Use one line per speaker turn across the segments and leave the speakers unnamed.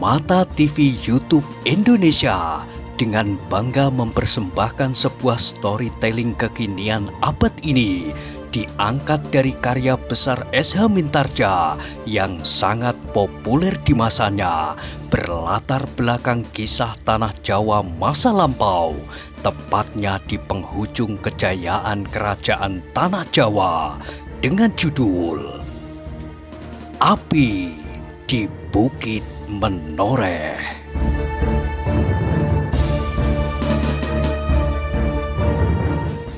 Mata TV YouTube Indonesia dengan bangga mempersembahkan sebuah storytelling kekinian abad ini diangkat dari karya besar S.H. Mintarja yang sangat populer di masanya, berlatar belakang kisah tanah Jawa masa lampau, tepatnya di penghujung kejayaan kerajaan tanah Jawa dengan judul Api di Bukit Menoreh.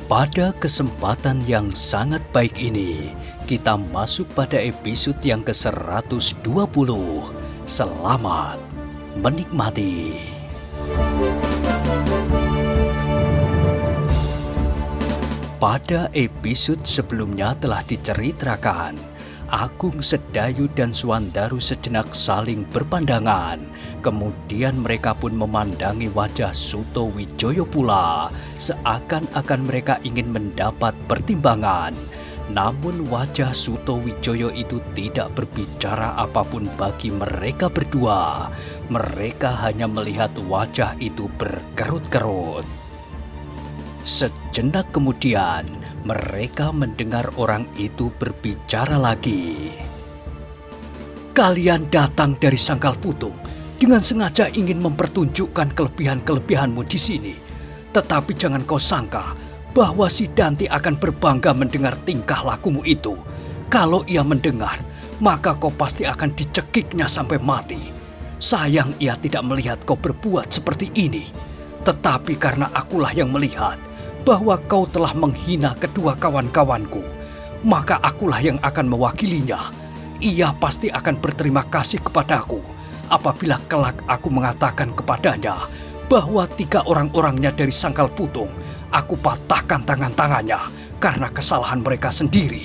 Pada kesempatan yang sangat baik ini, kita masuk pada episode yang ke-120. Selamat menikmati. Pada episode sebelumnya telah diceritakan, Agung Sedayu dan Suwandaru sejenak saling berpandangan. Kemudian mereka pun memandangi wajah Suto Wijoyo pula, seakan-akan mereka ingin mendapat pertimbangan. Namun wajah Suto Wijoyo itu tidak berbicara apapun bagi mereka berdua. Mereka hanya melihat wajah itu berkerut-kerut. Sejenak kemudian, mereka mendengar orang itu berbicara lagi. Kalian datang dari Sangkal Putung dengan sengaja ingin mempertunjukkan kelebihan-kelebihanmu di sini. Tetapi jangan kau sangka bahwa si Danti akan berbangga mendengar tingkah lakumu itu. Kalau ia mendengar, maka kau pasti akan dicekiknya sampai mati. Sayang ia tidak melihat kau berbuat seperti ini. Tetapi karena akulah yang melihat bahwa kau telah menghina kedua kawan-kawanku, maka akulah yang akan mewakilinya. Ia pasti akan berterima kasih kepadaku apabila kelak aku mengatakan kepadanya bahwa 3 orang-orangnya dari Sangkal Putung aku patahkan tangan-tangannya karena kesalahan mereka sendiri.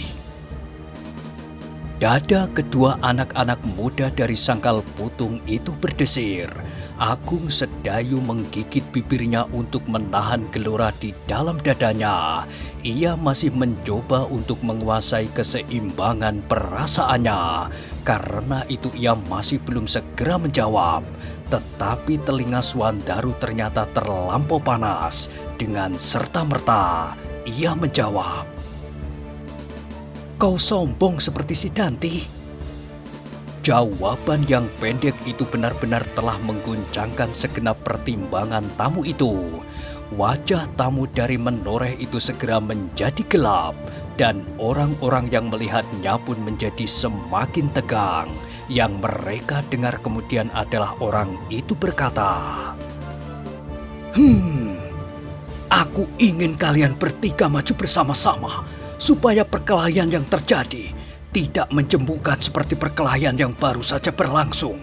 Dada kedua anak-anak muda dari Sangkal Putung itu berdesir. Agung Sedayu menggigit bibirnya untuk menahan gelora di dalam dadanya. Ia masih mencoba untuk menguasai keseimbangan perasaannya. Karena itu ia masih belum segera menjawab. Tetapi telinga Suwandaru ternyata terlampau panas. Dengan serta-merta ia menjawab, "Kau sombong seperti si Danti." Jawaban yang pendek itu benar-benar telah mengguncangkan segenap pertimbangan tamu itu. Wajah tamu dari Menoreh itu segera menjadi gelap, dan orang-orang yang melihatnya pun menjadi semakin tegang. Yang mereka dengar kemudian adalah orang itu berkata, "Aku ingin kalian bertiga maju bersama-sama, supaya perkelahian yang terjadi tidak menjemukan seperti perkelahian yang baru saja berlangsung.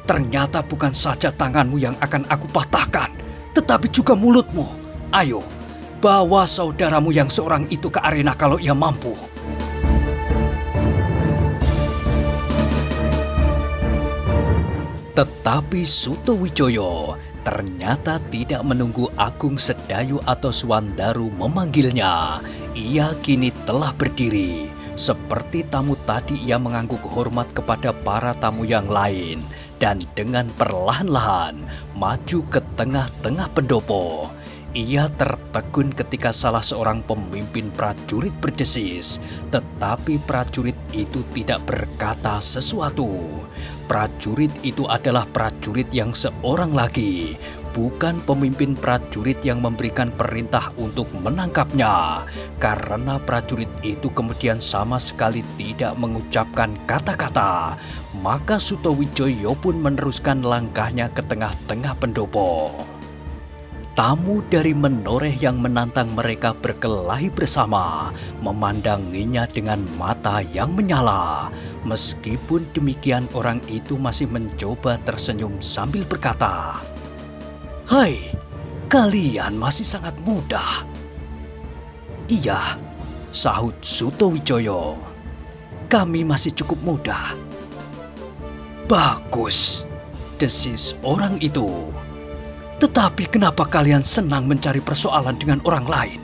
Ternyata bukan saja tanganmu yang akan aku patahkan, tetapi juga mulutmu. Ayo, bawa saudaramu yang seorang itu ke arena kalau ia mampu." Tetapi Suto Wijoyo ternyata tidak menunggu Agung Sedayu atau Suwandaru memanggilnya. Ia kini telah berdiri. Seperti tamu tadi, ia mengangguk hormat kepada para tamu yang lain dan dengan perlahan-lahan maju ke tengah-tengah pendopo. Ia tertegun ketika salah seorang pemimpin prajurit berdesis, tetapi prajurit itu tidak berkata sesuatu. Prajurit itu adalah prajurit yang seorang lagi, bukan pemimpin prajurit yang memberikan perintah untuk menangkapnya. Karena prajurit itu kemudian sama sekali tidak mengucapkan kata-kata, maka Suto Wijoyo pun meneruskan langkahnya ke tengah-tengah pendopo. Tamu dari Menoreh yang menantang mereka berkelahi bersama memandanginya dengan mata yang menyala. Meskipun demikian, orang itu masih mencoba tersenyum sambil berkata, "Hai, kalian masih sangat muda." "Iya," sahut Suto Wijoyo, "kami masih cukup muda." "Bagus," desis orang itu. "Tetapi kenapa kalian senang mencari persoalan dengan orang lain?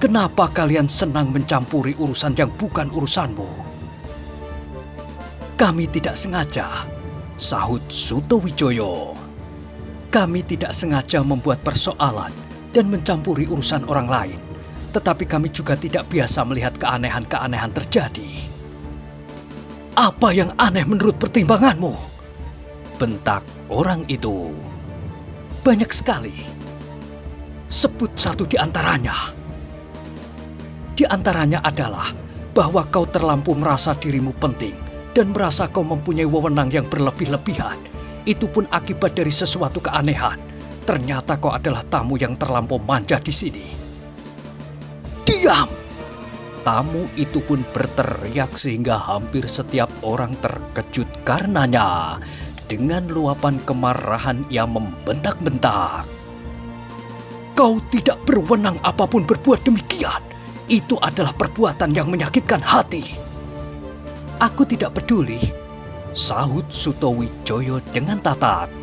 Kenapa kalian senang mencampuri urusan yang bukan urusanmu?" "Kami tidak sengaja," sahut Sutowijoyo. Kami tidak sengaja membuat persoalan dan mencampuri urusan orang lain, tetapi kami juga tidak biasa melihat keanehan-keanehan terjadi. Apa yang aneh menurut pertimbanganmu? Bentak orang itu. Banyak sekali. Sebut satu di antaranya. Di antaranya adalah bahwa kau terlampau merasa dirimu penting dan merasa kau mempunyai wewenang yang berlebih-lebihan. Itu pun akibat dari sesuatu keanehan. Ternyata kau adalah tamu yang terlampau manja di sini. Diam! Tamu itu pun berteriak sehingga hampir setiap orang terkejut karenanya. Dengan luapan kemarahan ia membentak-bentak. Kau tidak berwenang apapun berbuat demikian. Itu adalah perbuatan yang menyakitkan hati. Aku tidak peduli, sahut Sutowijoyo dengan tatak.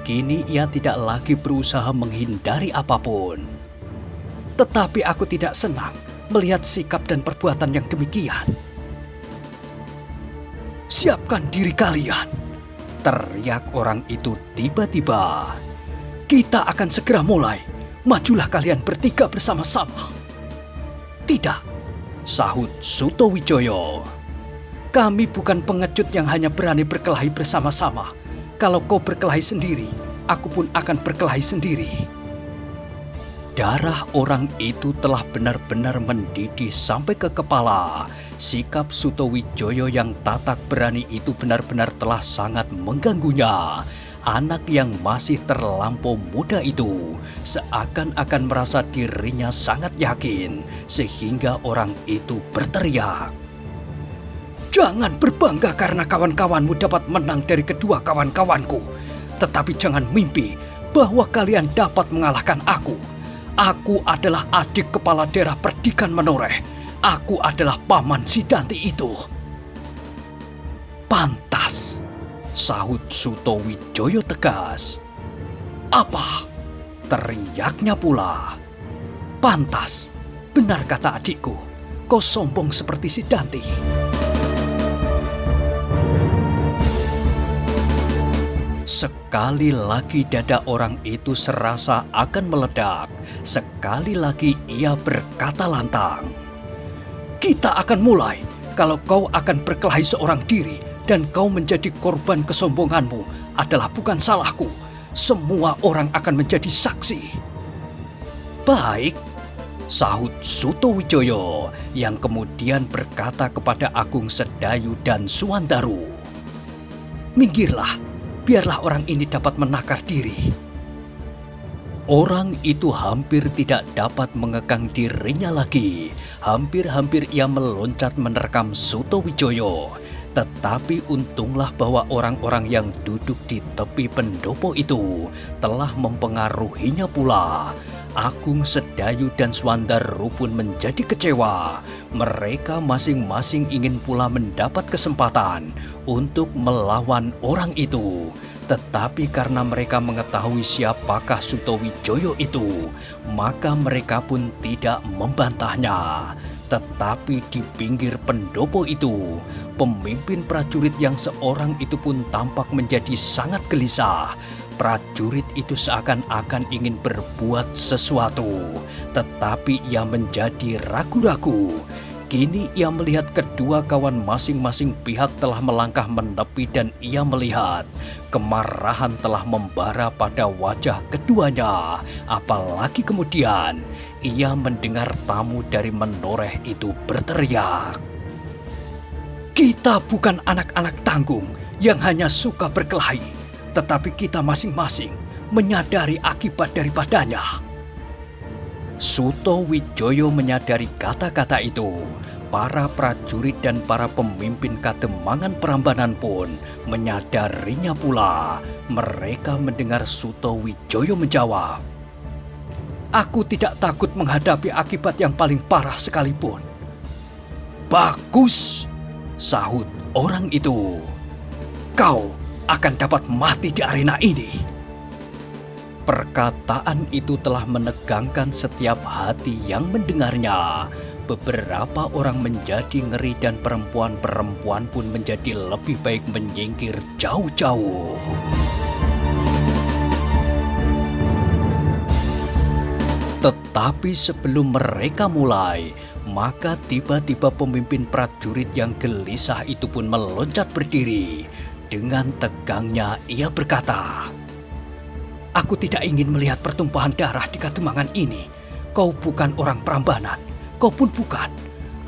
Kini ia tidak lagi berusaha menghindari apapun. Tetapi aku tidak senang melihat sikap dan perbuatan yang demikian. Siapkan diri kalian, teriak orang itu tiba-tiba. Kita akan segera mulai. Majulah kalian bertiga bersama-sama. Tidak, sahut Sutowijoyo. Kami bukan pengecut yang hanya berani berkelahi bersama-sama. Kalau kau berkelahi sendiri, aku pun akan berkelahi sendiri. Darah orang itu telah benar-benar mendidih sampai ke kepala. Sikap Sutowijoyo yang tatak berani itu benar-benar telah sangat mengganggunya. Anak yang masih terlampau muda itu seakan-akan merasa dirinya sangat yakin, sehingga orang itu berteriak. Jangan berbangga karena kawan-kawanmu dapat menang dari kedua kawan-kawanku. Tetapi jangan mimpi bahwa kalian dapat mengalahkan aku. Aku adalah adik kepala daerah Perdikan Menoreh. Aku adalah paman si Danti itu. Pantas, sahut Sutowijoyo tegas. Apa? Teriaknya pula. Pantas, benar kata adikku. Kau sombong seperti si Danti. Sekali lagi dada orang itu serasa akan meledak. Sekali lagi ia berkata lantang. Kita akan mulai. Kalau kau akan berkelahi seorang diri dan kau menjadi korban kesombonganmu adalah bukan salahku. Semua orang akan menjadi saksi. Baik, sahut Sutowijoyo yang kemudian berkata kepada Agung Sedayu dan Suwandaru. Minggirlah. Biarlah orang ini dapat menakar diri. Orang itu hampir tidak dapat mengekang dirinya lagi. Hampir-hampir ia meloncat menerkam Sutowijoyo. Tetapi untunglah bahwa orang-orang yang duduk di tepi pendopo itu telah mempengaruhinya pula. Agung Sedayu dan Suwandaru pun menjadi kecewa. Mereka masing-masing ingin pula mendapat kesempatan untuk melawan orang itu. Tetapi karena mereka mengetahui siapakah Sutowijoyo itu, maka mereka pun tidak membantahnya. Tetapi di pinggir pendopo itu, pemimpin prajurit yang seorang itu pun tampak menjadi sangat gelisah. Prajurit itu seakan-akan ingin berbuat sesuatu, tetapi ia menjadi ragu-ragu. Kini ia melihat kedua kawan masing-masing pihak telah melangkah menepi dan ia melihat kemarahan telah membara pada wajah keduanya. Apalagi kemudian ia mendengar tamu dari Menoreh itu berteriak. Kita bukan anak-anak tanggung yang hanya suka berkelahi, tetapi kita masing-masing menyadari akibat daripadanya. Sutowijoyo menyadari kata-kata itu. Para prajurit dan para pemimpin Kademangan Prambanan pun menyadarinya pula. Mereka mendengar Sutowijoyo menjawab, "Aku tidak takut menghadapi akibat yang paling parah sekalipun." "Bagus," sahut orang itu. "Kau akan dapat mati di arena ini." Perkataan itu telah menegangkan setiap hati yang mendengarnya. beberapa orang menjadi ngeri dan perempuan-perempuan pun menjadi lebih baik menyingkir jauh-jauh. Tetapi sebelum mereka mulai, maka tiba-tiba pemimpin prajurit yang gelisah itu pun meloncat berdiri. Dengan tegangnya ia berkata, "Aku tidak ingin melihat pertumpahan darah di Kademangan ini. Kau bukan orang Prambanan, kau pun bukan.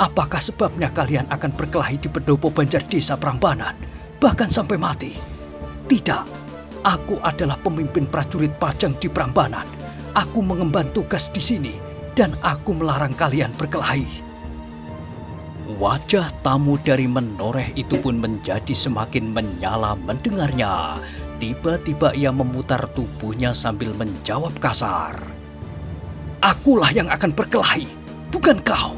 Apakah sebabnya kalian akan berkelahi di pendopo Banjar Desa Prambanan, bahkan sampai mati? Tidak, aku adalah pemimpin prajurit Pajang di Prambanan. Aku mengemban tugas di sini dan aku melarang kalian berkelahi." Wajah tamu dari Menoreh itu pun menjadi semakin menyala mendengarnya. Tiba-tiba ia memutar tubuhnya sambil menjawab kasar, "Akulah yang akan berkelahi, bukan kau.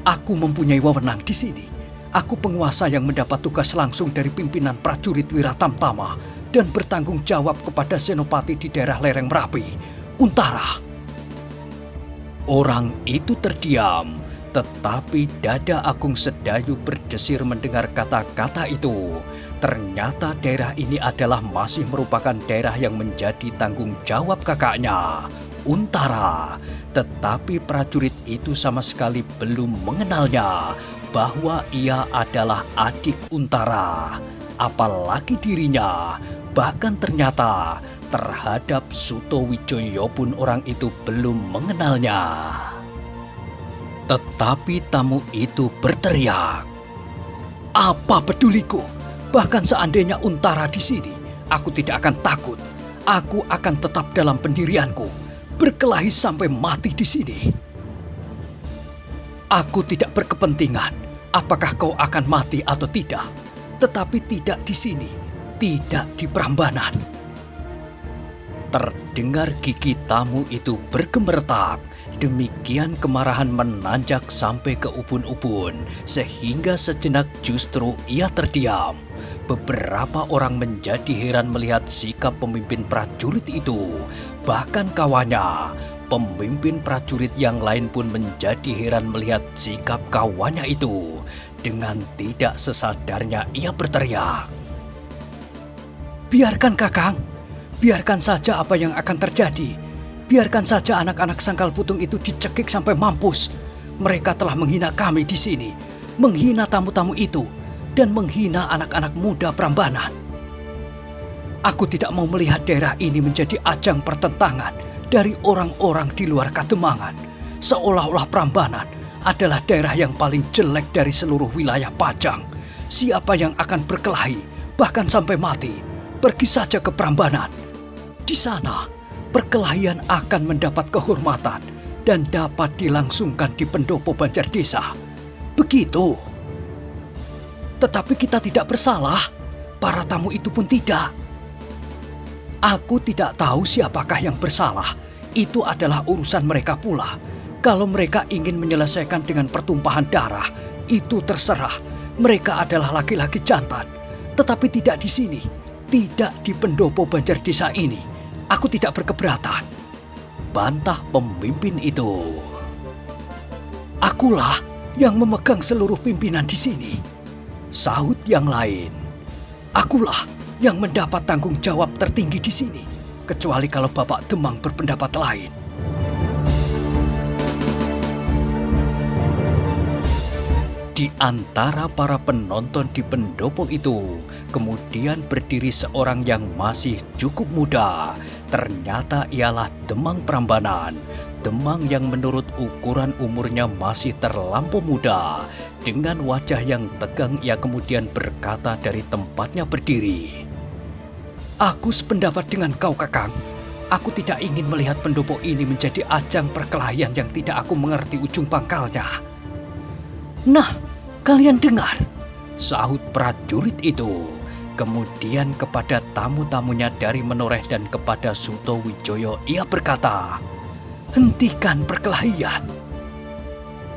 Aku mempunyai wewenang di sini. Aku penguasa yang mendapat tugas langsung dari pimpinan prajurit Wiratamtama dan bertanggung jawab kepada senopati di daerah lereng Merapi, Untara." Orang itu terdiam, tetapi dada Agung Sedayu berdesir mendengar kata-kata itu. Ternyata daerah ini adalah masih merupakan daerah yang menjadi tanggung jawab kakaknya, Untara. Tetapi prajurit itu sama sekali belum mengenalnya bahwa ia adalah adik Untara. Apalagi dirinya, bahkan ternyata terhadap Suto Wijoyo pun orang itu belum mengenalnya. Tetapi tamu itu berteriak, "Apa peduliku? Bahkan seandainya Untara di sini, aku tidak akan takut. Aku akan tetap dalam pendirianku, berkelahi sampai mati di sini. Aku tidak berkepentingan apakah kau akan mati atau tidak, tetapi tidak di sini, tidak di Prambanan." Terdengar gigi tamu itu bergemeretak. Demikian kemarahan menanjak sampai ke ubun-ubun, sehingga sejenak justru ia terdiam. Beberapa orang menjadi heran melihat sikap pemimpin prajurit itu. Bahkan kawannya, pemimpin prajurit yang lain pun menjadi heran melihat sikap kawannya itu. Dengan tidak sesadarnya ia berteriak, "Biarkan Kakang, biarkan saja apa yang akan terjadi. Biarkan saja anak-anak Sangkal Putung itu dicekik sampai mampus. Mereka telah menghina kami di sini, menghina tamu-tamu itu, dan menghina anak-anak muda Prambanan. Aku tidak mau melihat daerah ini menjadi ajang pertentangan dari orang-orang di luar Kademangan. Seolah-olah Prambanan adalah daerah yang paling jelek dari seluruh wilayah Pajang. Siapa yang akan berkelahi, bahkan sampai mati, pergi saja ke Prambanan. Di sana, perkelahian akan mendapat kehormatan dan dapat dilangsungkan di pendopo Banjar Desa. Begitu. Tetapi kita tidak bersalah, para tamu itu pun tidak. Aku tidak tahu siapakah yang bersalah. Itu adalah urusan mereka pula. Kalau mereka ingin menyelesaikan dengan pertumpahan darah, itu terserah. Mereka adalah laki-laki jantan. Tetapi tidak di sini, tidak di pendopo Banjar Desa ini. Aku tidak berkeberatan," bantah pemimpin itu. "Akulah yang memegang seluruh pimpinan di sini," sahut yang lain. "Akulah yang mendapat tanggung jawab tertinggi di sini, kecuali kalau Bapak Demang berpendapat lain." Di antara para penonton di pendopo itu, kemudian berdiri seorang yang masih cukup muda. Ternyata ialah Demang Prambanan. Demang yang menurut ukuran umurnya masih terlampau muda. Dengan wajah yang tegang ia kemudian berkata dari tempatnya berdiri, "Aku sependapat dengan kau, Kakang. Aku tidak ingin melihat pendopo ini menjadi ajang perkelahian yang tidak aku mengerti ujung pangkalnya." "Nah, kalian dengar," sahut prajurit itu. Kemudian kepada tamu-tamunya dari Menoreh dan kepada Suto Wijoyo ia berkata, "Hentikan perkelahian."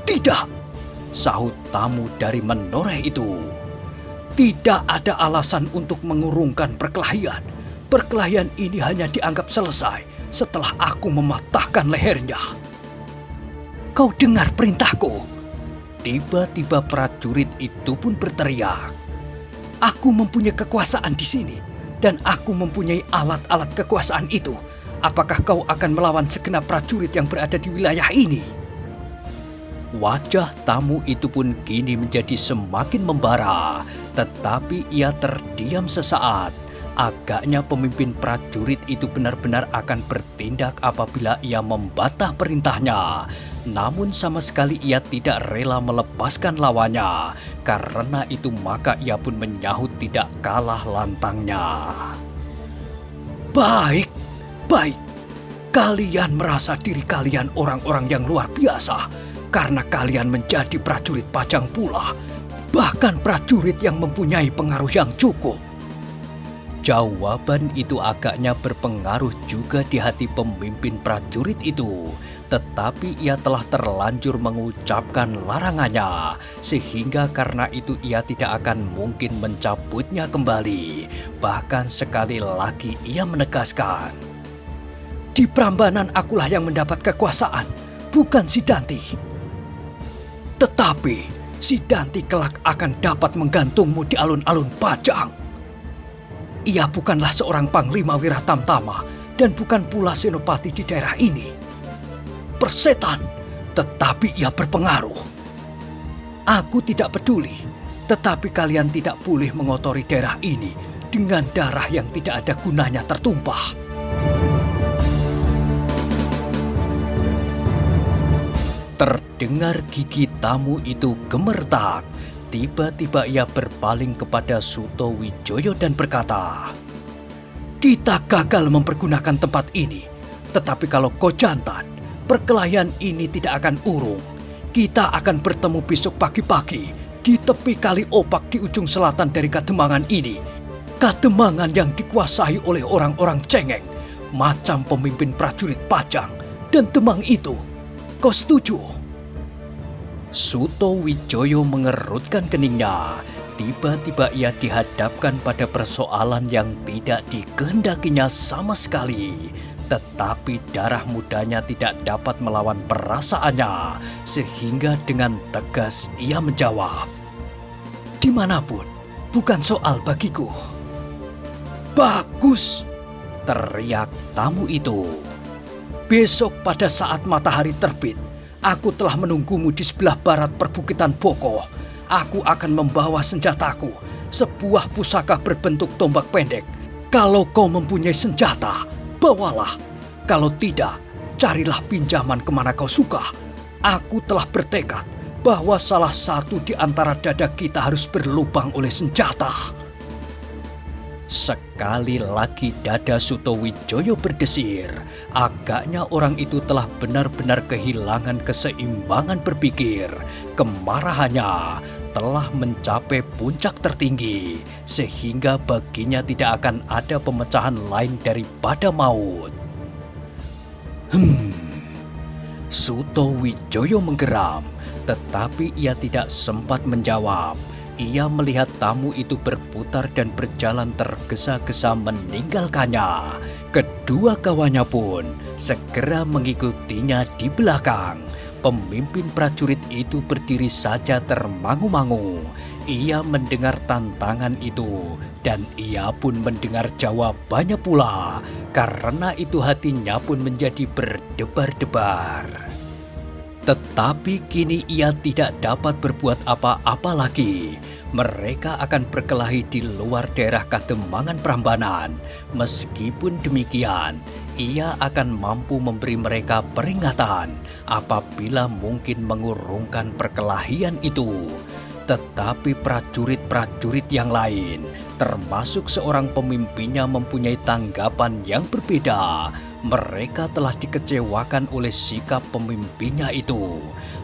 "Tidak," sahut tamu dari Menoreh itu. "Tidak ada alasan untuk mengurungkan perkelahian. Perkelahian ini hanya dianggap selesai setelah aku mematahkan lehernya." kau dengar perintahku?" Tiba-tiba prajurit itu pun berteriak, "Aku mempunyai kekuasaan di sini, dan aku mempunyai alat-alat kekuasaan itu. Apakah kau akan melawan segenap prajurit yang berada di wilayah ini?" Wajah tamu itu pun kini menjadi semakin membara, tetapi ia terdiam sesaat. Agaknya pemimpin prajurit itu benar-benar akan bertindak apabila ia membantah perintahnya. Namun sama sekali ia tidak rela melepaskan lawannya. Karena itu maka ia pun menyahut tidak kalah lantangnya. "Baik, baik. Kalian merasa diri kalian orang-orang yang luar biasa karena kalian menjadi prajurit pajang pula, bahkan prajurit yang mempunyai pengaruh yang cukup." Jawaban itu agaknya berpengaruh juga di hati pemimpin prajurit itu, tetapi ia telah terlanjur mengucapkan larangannya, sehingga karena itu ia tidak akan mungkin mencabutnya kembali. Bahkan sekali lagi ia menegaskan, "Di Prambanan akulah yang mendapat kekuasaan, bukan Sidanti. Tetapi Sidanti kelak akan dapat menggantungmu di alun-alun Pajang. Ia bukanlah seorang panglima wiratamtama dan bukan pula senopati di daerah ini. Persetan, tetapi ia berpengaruh. Aku tidak peduli, tetapi kalian tidak boleh mengotori daerah ini dengan darah yang tidak ada gunanya tertumpah." Terdengar gigi tamu itu gemertak. Tiba-tiba ia berpaling kepada Sutowijoyo dan berkata, "Kita gagal mempergunakan tempat ini, tetapi kalau kau jantan, perkelahian ini tidak akan urung. Kita akan bertemu besok pagi-pagi di tepi kali opak di ujung selatan dari Kademangan ini. Kademangan yang dikuasai oleh orang-orang cengeng, macam pemimpin prajurit Pajang dan Demang itu. Kau setuju?" Sutowijoyo mengerutkan keningnya. Tiba-tiba ia dihadapkan pada persoalan yang tidak dikehendakinya sama sekali. Tetapi darah mudanya tidak dapat melawan perasaannya, sehingga dengan tegas ia menjawab, "Dimanapun, bukan soal bagiku." "Bagus!" teriak tamu itu. "Besok pada saat matahari terbit, aku telah menunggumu di sebelah barat perbukitan Boko. Aku akan membawa senjataku, sebuah pusaka berbentuk tombak pendek. Kalau kau mempunyai senjata, bawalah. Kalau tidak, carilah pinjaman kemana kau suka. Aku telah bertekad bahwa salah satu di antara dada kita harus berlubang oleh senjata." Sekali lagi dada Sutowijoyo berdesir. Agaknya orang itu telah benar-benar kehilangan keseimbangan berpikir. Kemarahannya telah mencapai puncak tertinggi, sehingga baginya tidak akan ada pemecahan lain daripada maut. Sutowijoyo menggeram, tetapi ia tidak sempat menjawab. Ia melihat tamu itu berputar dan berjalan tergesa-gesa meninggalkannya. Kedua kawannya pun segera mengikutinya di belakang. Pemimpin prajurit itu berdiri saja termangu-mangu. Ia mendengar tantangan itu dan ia pun mendengar jawabannya pula. Karena itu hatinya pun menjadi berdebar-debar. Tetapi kini ia tidak dapat berbuat apa-apa lagi. Mereka akan berkelahi di luar daerah Kademangan Prambanan. Meskipun demikian, ia akan mampu memberi mereka peringatan apabila mungkin mengurungkan perkelahian itu. Tetapi prajurit-prajurit yang lain, termasuk seorang pemimpinnya, mempunyai tanggapan yang berbeda. Mereka telah dikecewakan oleh sikap pemimpinnya itu.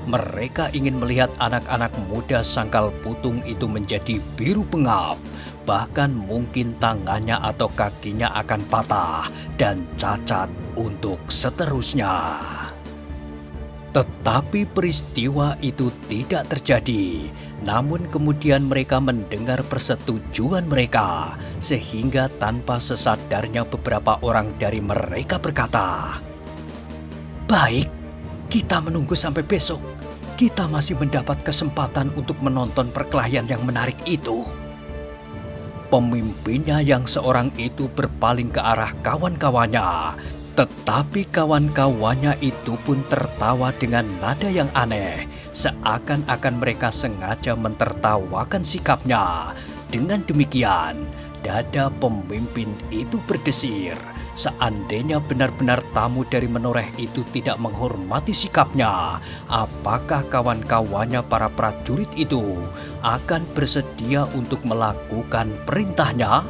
Mereka ingin melihat anak-anak muda Sangkal Putung itu menjadi biru pengap. Bahkan mungkin tangannya atau kakinya akan patah dan cacat untuk seterusnya. Tetapi peristiwa itu tidak terjadi. Namun kemudian mereka mendengar persetujuan mereka, sehingga tanpa sesadarnya beberapa orang dari mereka berkata, "Baik, Kita menunggu sampai besok. Kita masih mendapat kesempatan untuk menonton perkelahian yang menarik itu. Pemimpinnya yang seorang itu berpaling ke arah kawan-kawannya. Tetapi kawan-kawannya itu pun tertawa dengan nada yang aneh. Seakan-akan mereka sengaja mentertawakan sikapnya. Dengan demikian, dada pemimpin itu berdesir. Seandainya benar-benar tamu dari menoreh itu tidak menghormati sikapnya, apakah kawan-kawannya para prajurit itu akan bersedia untuk melakukan perintahnya?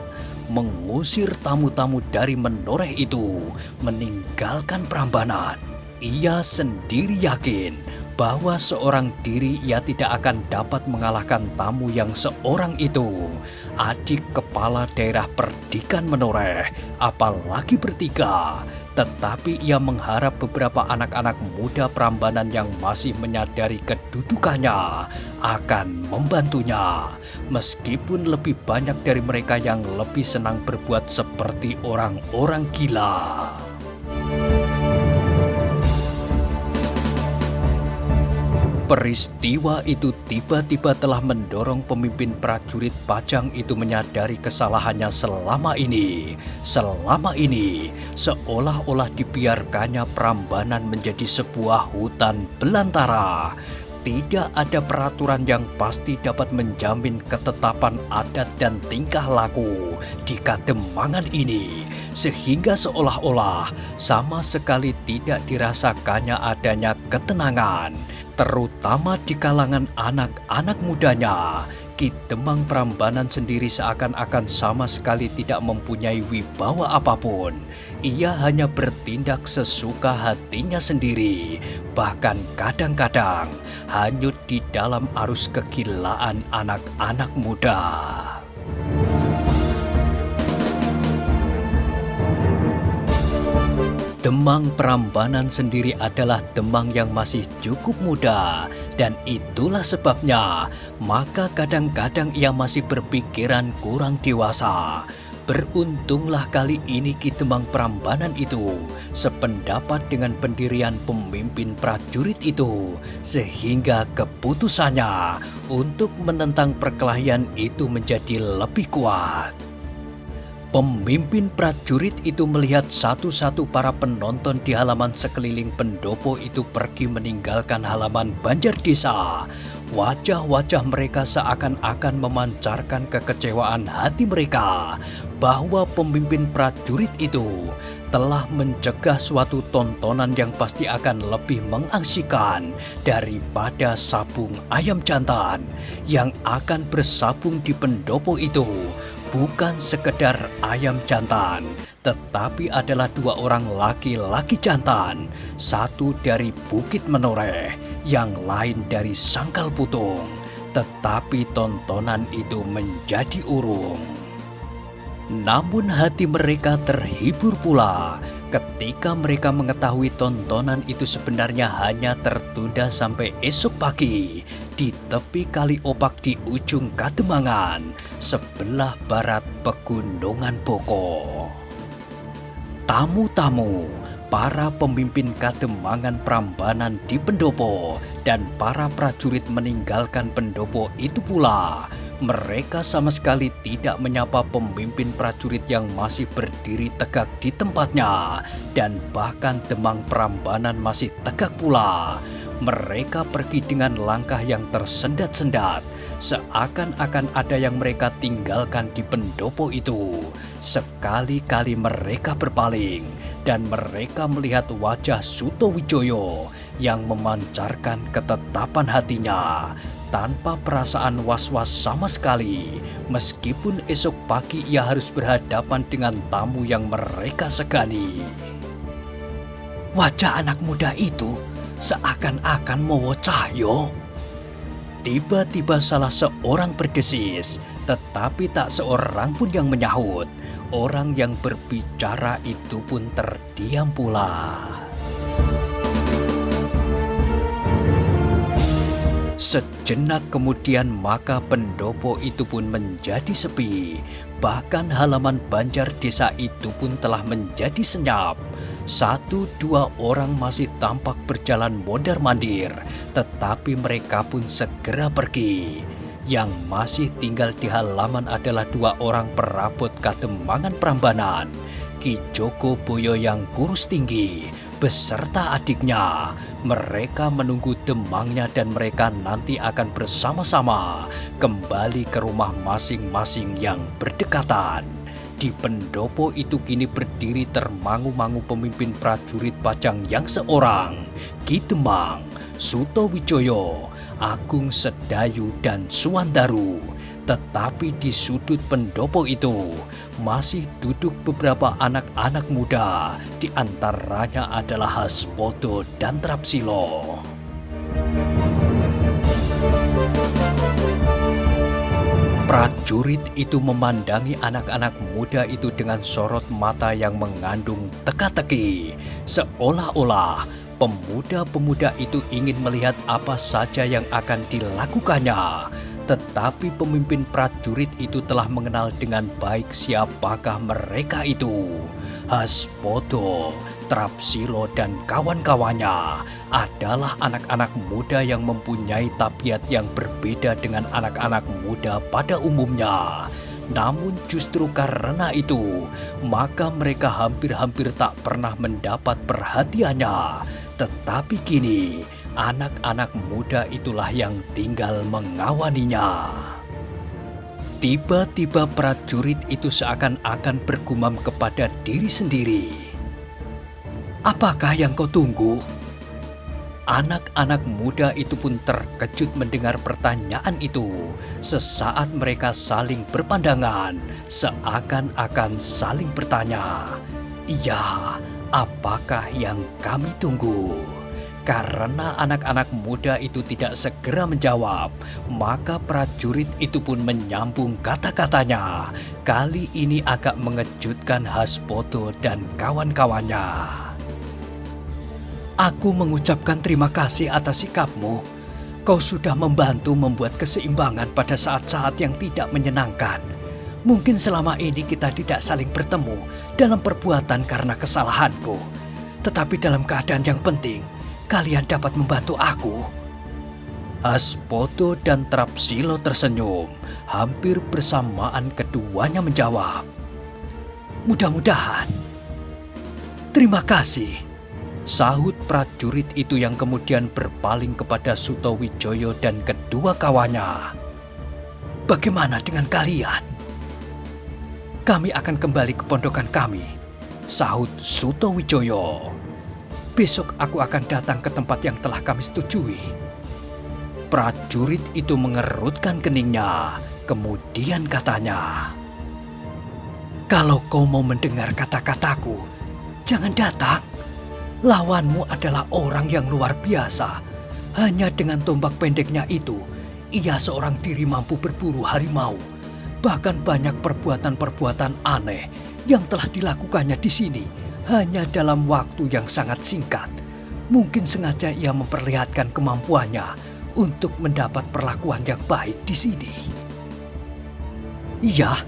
Mengusir tamu-tamu dari menoreh itu, meninggalkan Prambanan. Ia sendiri yakin bahwa seorang diri ia tidak akan dapat mengalahkan tamu yang seorang itu. Adik kepala daerah Perdikan Menoreh, apalagi bertiga. Tetapi ia mengharap beberapa anak-anak muda Prambanan yang masih menyadari kedudukannya akan membantunya. Meskipun lebih banyak dari mereka yang lebih senang berbuat seperti orang-orang gila. Peristiwa itu tiba-tiba telah mendorong pemimpin prajurit Pajang itu menyadari kesalahannya selama ini. Selama ini, seolah-olah dibiarkannya Prambanan menjadi sebuah hutan belantara. Tidak ada peraturan yang pasti dapat menjamin ketetapan adat dan tingkah laku di Kademangan ini. Sehingga seolah-olah sama sekali tidak dirasakannya adanya ketenangan. Terutama di kalangan anak-anak mudanya. Ki Demang Prambanan sendiri seakan-akan sama sekali tidak mempunyai wibawa apapun. Ia hanya bertindak sesuka hatinya sendiri. Bahkan kadang-kadang hanyut di dalam arus kegilaan anak-anak muda. Demang Prambanan sendiri adalah demang yang masih cukup muda, dan itulah sebabnya maka kadang-kadang ia masih berpikiran kurang dewasa. Beruntunglah kali ini Ki Demang Prambanan itu sependapat dengan pendirian pemimpin prajurit itu, sehingga keputusannya untuk menentang perkelahian itu menjadi lebih kuat. Pemimpin prajurit itu melihat satu-satu para penonton di halaman sekeliling pendopo itu pergi meninggalkan halaman Banjar Desa. Wajah-wajah mereka seakan-akan memancarkan kekecewaan hati mereka bahwa pemimpin prajurit itu telah mencegah suatu tontonan yang pasti akan lebih mengasyikan daripada sabung ayam jantan yang akan bersabung di pendopo itu. Bukan sekedar ayam jantan, tetapi adalah dua orang laki-laki jantan. Satu dari Bukit Menoreh, yang lain dari Sangkal Putung. Tetapi tontonan itu menjadi urung. Namun hati mereka terhibur pula ketika mereka mengetahui tontonan itu sebenarnya hanya tertunda sampai esok pagi di tepi Kali Opak di ujung Kademangan, sebelah barat Pegunungan Boko. Tamu-tamu, para pemimpin Kademangan Prambanan di pendopo dan para prajurit meninggalkan pendopo itu pula. Mereka sama sekali tidak menyapa pemimpin prajurit yang masih berdiri tegak di tempatnya, dan bahkan Demang Prambanan masih tegak pula. Mereka pergi dengan langkah yang tersendat-sendat, seakan-akan ada yang mereka tinggalkan di pendopo itu. Sekali-kali mereka berpaling, dan mereka melihat wajah Sutowijoyo yang memancarkan ketetapan hatinya. Tanpa perasaan was-was sama sekali, meskipun esok pagi ia harus berhadapan dengan tamu yang mereka segani. Wajah anak muda itu seakan-akan mawa cahyo. Tiba-tiba salah seorang berdesis, tetapi tak seorang pun yang menyahut. Orang yang berbicara itu pun terdiam pula. Sejenak kemudian maka pendopo itu pun menjadi sepi. Bahkan halaman Banjar Desa itu pun telah menjadi senyap. Satu dua orang masih tampak berjalan mondar-mandir, tetapi mereka pun segera pergi. Yang masih tinggal di halaman adalah dua orang perabot Kademangan Prambanan, Ki Joko Boyo yang kurus tinggi beserta adiknya. Mereka menunggu demangnya dan mereka nanti akan bersama-sama kembali ke rumah masing-masing yang berdekatan. Di pendopo itu kini berdiri termangu-mangu pemimpin prajurit Pajang yang seorang, Ki Demang, Sutowijoyo, Agung Sedayu, dan Suwandaru. Tetapi di sudut pendopo itu masih duduk beberapa anak-anak muda, di antaranya adalah Haspodo dan Trapsilo. Prajurit itu memandangi anak-anak muda itu dengan sorot mata yang mengandung teka-teki, seolah-olah pemuda-pemuda itu ingin melihat apa saja yang akan dilakukannya. Tetapi pemimpin prajurit itu telah mengenal dengan baik siapakah mereka itu. Haspodo, Trapsilo, dan kawan-kawannya adalah anak-anak muda yang mempunyai tabiat yang berbeda dengan anak-anak muda pada umumnya. Namun justru karena itu, maka mereka hampir-hampir tak pernah mendapat perhatiannya. Tetapi kini, anak-anak muda itulah yang tinggal mengawaninya. Tiba-tiba prajurit itu seakan-akan bergumam kepada diri sendiri. "Apakah yang kau tunggu?" Anak-anak muda itu pun terkejut mendengar pertanyaan itu. Sesaat mereka saling berpandangan, seakan-akan saling bertanya, "Iya, apakah yang kami tunggu?" Karena anak-anak muda itu tidak segera menjawab, maka prajurit itu pun menyambung kata-katanya. Kali ini agak mengejutkan Haspodo dan kawan-kawannya. "Aku mengucapkan terima kasih atas sikapmu. Kau sudah membantu membuat keseimbangan pada saat-saat yang tidak menyenangkan. Mungkin selama ini kita tidak saling bertemu dalam perbuatan karena kesalahanku. Tetapi dalam keadaan yang penting, kalian dapat membantu aku." Haspodo dan Trapsilo tersenyum. Hampir bersamaan keduanya menjawab, "Mudah-mudahan." "Terima kasih," sahut prajurit itu yang kemudian berpaling kepada Sutowijoyo dan kedua kawannya. "Bagaimana dengan kalian?" "Kami akan kembali ke pondokan kami," sahut Sutowijoyo. "Besok aku akan datang ke tempat yang telah kami setujui." Prajurit itu mengerutkan keningnya, kemudian katanya, "Kalau kau mau mendengar kata-kataku, jangan datang. Lawanmu adalah orang yang luar biasa. Hanya dengan tombak pendeknya itu, ia seorang diri mampu berburu harimau. Bahkan banyak perbuatan-perbuatan aneh yang telah dilakukannya di sini hanya dalam waktu yang sangat singkat. Mungkin sengaja ia memperlihatkan kemampuannya untuk mendapat perlakuan yang baik di sini." "Iya,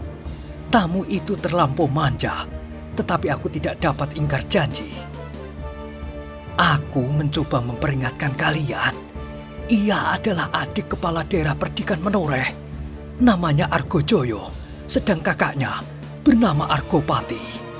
tamu itu terlampau manja, tetapi aku tidak dapat ingkar janji. Aku mencoba memperingatkan kalian. Ia adalah adik kepala daerah Perdikan Menoreh. Namanya Argojoyo, sedang kakaknya bernama Argopati."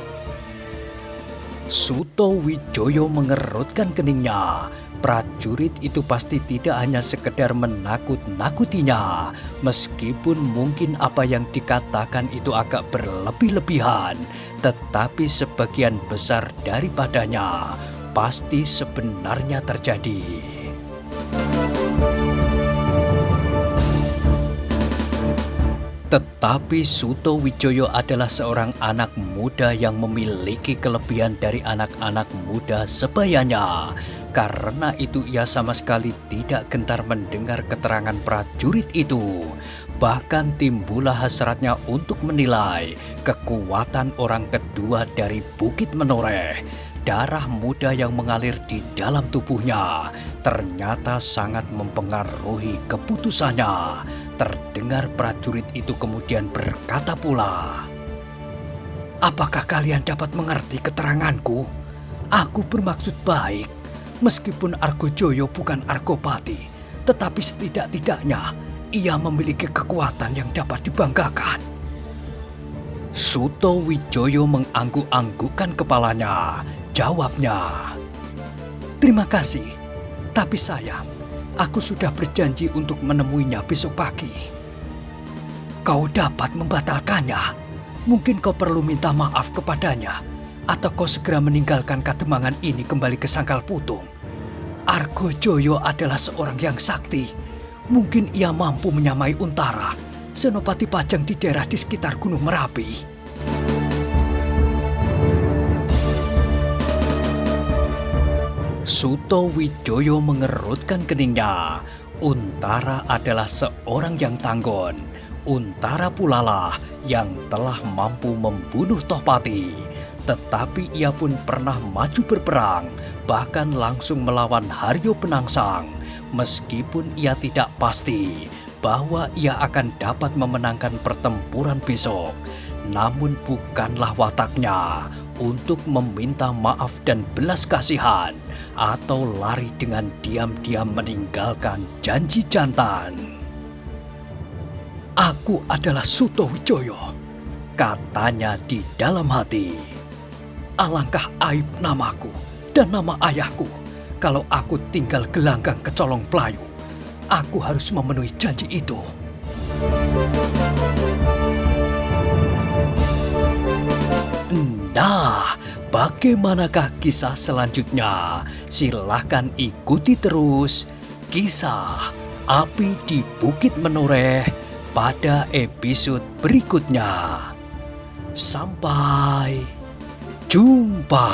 Sutowijoyo mengerutkan keningnya. Prajurit itu pasti tidak hanya sekedar menakut-nakutinya, meskipun mungkin apa yang dikatakan itu agak berlebih-lebihan, tetapi sebagian besar daripadanya pasti sebenarnya terjadi. Tetapi Sutowijoyo adalah seorang anak muda yang memiliki kelebihan dari anak-anak muda sebayanya. Karena itu ia sama sekali tidak gentar mendengar keterangan prajurit itu. Bahkan timbullah hasratnya untuk menilai kekuatan orang kedua dari Bukit Menoreh. Darah muda yang mengalir di dalam tubuhnya ternyata sangat mempengaruhi keputusannya. Terdengar prajurit itu kemudian berkata pula, "Apakah kalian dapat mengerti keteranganku? Aku bermaksud baik. Meskipun Argojoyo bukan Argopati, tetapi setidak-tidaknya ia memiliki kekuatan yang dapat dibanggakan. Suto Wijoyo mengangguk-anggukkan kepalanya. Jawabnya, "Terima kasih, tapi sayang, aku sudah berjanji untuk menemuinya besok pagi." "Kau dapat membatalkannya? Mungkin kau perlu minta maaf kepadanya, atau kau segera meninggalkan Kademangan ini kembali ke Sangkal Putung. Argojoyo adalah seorang yang sakti. Mungkin ia mampu menyamai Untara, Senopati Pajang di daerah di sekitar Gunung Merapi." Suto Wijoyo mengerutkan keningnya. Untara adalah seorang yang tanggon. Untara pulalah yang telah mampu membunuh Tohpati. Tetapi ia pun pernah maju berperang, bahkan langsung melawan Haryo Penangsang. Meskipun ia tidak pasti bahwa ia akan dapat memenangkan pertempuran besok, namun bukanlah wataknya untuk meminta maaf dan belas kasihan atau lari dengan diam-diam meninggalkan janji jantan. "Aku adalah Suto Wijoyo," katanya di dalam hati. "Alangkah aib namaku dan nama ayahku kalau aku tinggal gelanggang ke Colong Pelayu. Aku harus memenuhi janji itu." Nah, bagaimanakah kisah selanjutnya? Silahkan ikuti terus kisah Api di Bukit Menoreh pada episode berikutnya. Sampai jumpa.